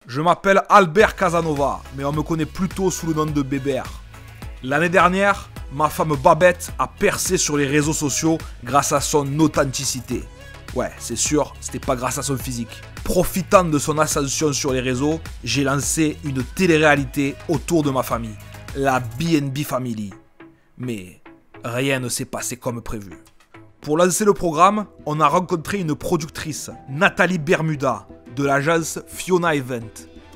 Je m'appelle Albert Casanova, mais on me connaît plutôt sous le nom de Bébert. L'année dernière, ma femme Babette a percé sur les réseaux sociaux grâce à son authenticité. Ouais, c'est sûr, c'était pas grâce à son physique. Profitant de son ascension sur les réseaux, j'ai lancé une télé-réalité autour de ma famille, la BNB Family. Mais rien ne s'est passé comme prévu. Pour lancer le programme, on a rencontré une productrice, Nathalie Bermuda, de l'agence Fiona Event.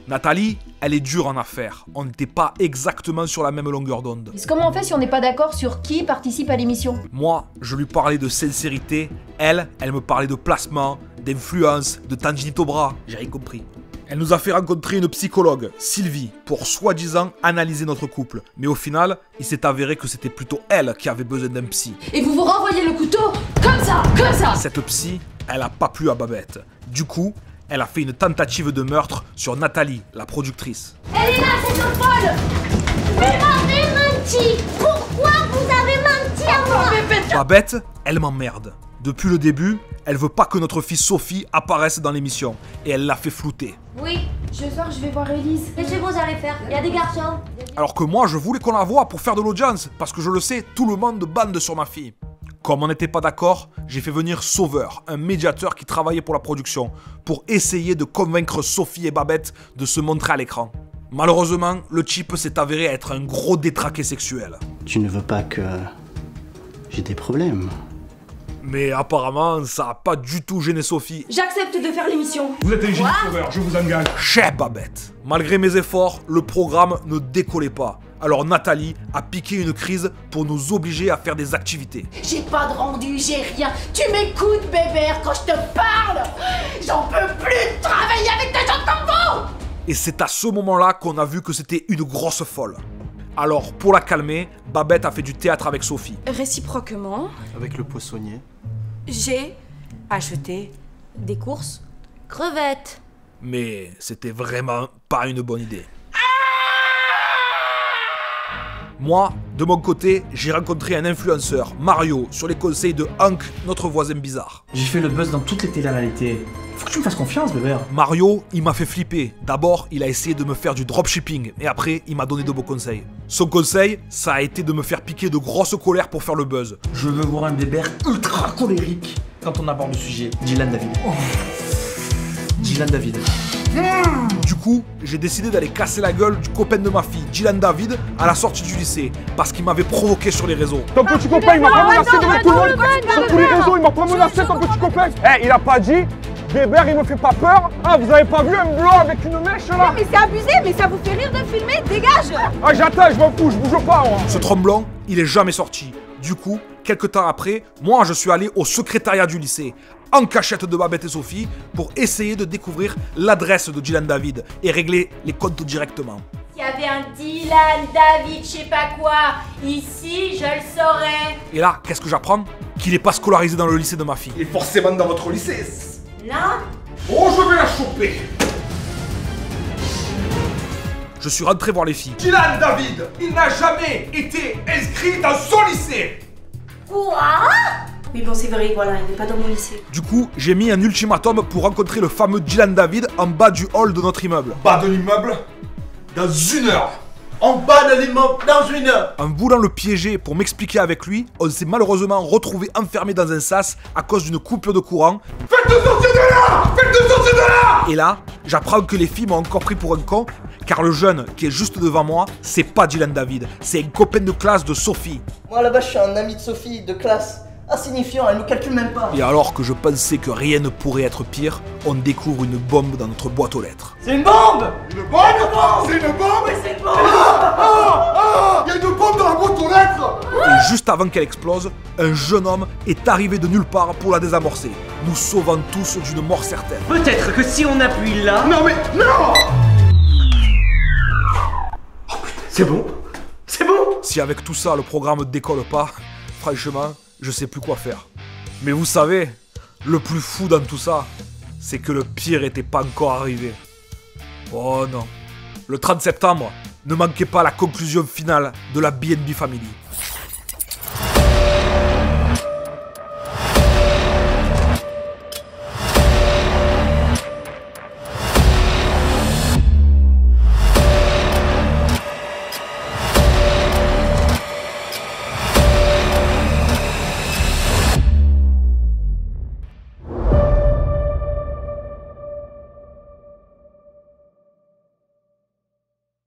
Nathalie, elle est dure en affaires. On n'était pas exactement sur la même longueur d'onde. Comment on fait si on n'est pas d'accord sur qui participe à l'émission? Moi, je lui parlais de sincérité. Elle me parlait de placement, d'influence, de tangente au bras. J'ai rien compris. Elle nous a fait rencontrer une psychologue, Sylvie, pour soi-disant analyser notre couple. Mais au final, il s'est avéré que c'était plutôt elle qui avait besoin d'un psy. Et vous vous renvoyez le couteau comme ça. Cette psy, elle a pas plu à Babette. Du coup, elle a fait une tentative de meurtre sur Nathalie, la productrice. Elle est là, cette folle! Vous m'avez menti! Pourquoi vous avez menti à moi? Babette, elle m'emmerde. Depuis le début, elle veut pas que notre fille Sophie apparaisse dans l'émission. Et elle l'a fait flouter. Oui, Ce soir, je vais voir Elise. qu'est-ce que vous allez faire? Il y a des garçons. Alors que moi, je voulais qu'on la voie pour faire de l'audience. Parce que je le sais, tout le monde bande sur ma fille. Comme on n'était pas d'accord, j'ai fait venir Sauveur, un médiateur qui travaillait pour la production, pour essayer de convaincre Sophie et Babette de se montrer à l'écran. Malheureusement, le type s'est avéré être un gros détraqué sexuel. Tu ne veux pas que j'ai des problèmes? Mais apparemment, ça a pas du tout gêné Sophie. J'accepte de faire l'émission. Vous êtes un génie Sauveur, je vous engage. Chais Babette. Malgré mes efforts, le programme ne décollait pas. Alors Nathalie a piqué une crise pour nous obliger à faire des activités. J'ai pas de rendu, j'ai rien. Tu m'écoutes, Bébert, quand je te parle. J'en peux plus de travailler avec des gens comme vous. Et c'est à ce moment-là qu'on a vu que c'était une grosse folle. Alors, pour la calmer, Babette a fait du théâtre avec Sophie. Réciproquement, Avec le poissonnier. j'ai acheté des courses crevettes. Mais c'était vraiment pas une bonne idée. Moi, de mon côté, j'ai rencontré un influenceur, Mario, sur les conseils de Hank, notre voisin bizarre. J'ai fait le buzz dans toutes les télé-réalités. Faut que tu me fasses confiance, bébé. Mario, il m'a fait flipper. D'abord, il a essayé de me faire du dropshipping, et après, il m'a donné de beaux conseils. Son conseil, ça a été de me faire piquer de grosses colères pour faire le buzz. Je veux voir un bébé ultra colérique quand on aborde le sujet. Dylan David. Dylan David. Du coup, j'ai décidé d'aller casser la gueule du copain de ma fille, Dylan David, à la sortie du lycée, parce qu'il m'avait provoqué sur les réseaux. Ton petit copain, il m'a pas menacé devant tout le monde. Sur tous les réseaux, il m'a pas menacé, ton petit copain. Eh, il a pas dit, Bébert, il me fait pas peur. Ah, vous avez pas vu un blanc avec une mèche là? Mais c'est abusé, mais ça vous fait rire de filmer? Dégage! Ah, j'attends, je m'en fous, je bouge pas, moi. Ce tremblant, il est jamais sorti. Du coup, quelques temps après, moi je suis allé au secrétariat du lycée, en cachette de Babette et Sophie, pour essayer de découvrir l'adresse de Dylan David et régler les comptes directement. S'il y avait un Dylan, David, je sais pas quoi, ici, je le saurais. Et là, qu'est-ce que j'apprends? Qu'il est pas scolarisé dans le lycée de ma fille. Il est forcément dans votre lycée. Non? Oh, je vais la choper. Je suis rentré voir les filles. Dylan David, il n'a jamais été inscrit dans son lycée. Quoi? Oui, bon, c'est vrai, voilà, il n'est pas dans mon lycée. Du coup, j'ai mis un ultimatum pour rencontrer le fameux Dylan David en bas du hall de notre immeuble. Bas de l'immeuble, dans 1 heure. En bas de l'immeuble, dans 1 heure. En voulant le piéger pour m'expliquer avec lui, on s'est malheureusement retrouvé enfermé dans un sas à cause d'une coupure de courant. Faites-le sortir de là. Faites-le sortir de là. Et là, j'apprends que les filles m'ont encore pris pour un con, car le jeune qui est juste devant moi, c'est pas Dylan David, c'est un copain de classe de Sophie. Moi là-bas, je suis un ami de Sophie, de classe. Insignifiant, elle me calcule même pas. Et alors que je pensais que rien ne pourrait être pire, on découvre une bombe dans notre boîte aux lettres. C'est une bombe. Une bombe. C'est une bombe. Oui, c'est une bombe. Il y a une bombe dans la boîte aux lettres. Et juste avant qu'elle explose, un jeune homme est arrivé de nulle part pour la désamorcer, nous sauvant tous d'une mort certaine. Peut-être que si on appuie là... Non mais, non. C'est bon. C'est bon. Si avec tout ça le programme décolle pas, franchement, je sais plus quoi faire. Mais vous savez, le plus fou dans tout ça, c'est que le pire était pas encore arrivé. Oh non. Le 30 septembre, ne manquez pas la conclusion finale de la BNB Family.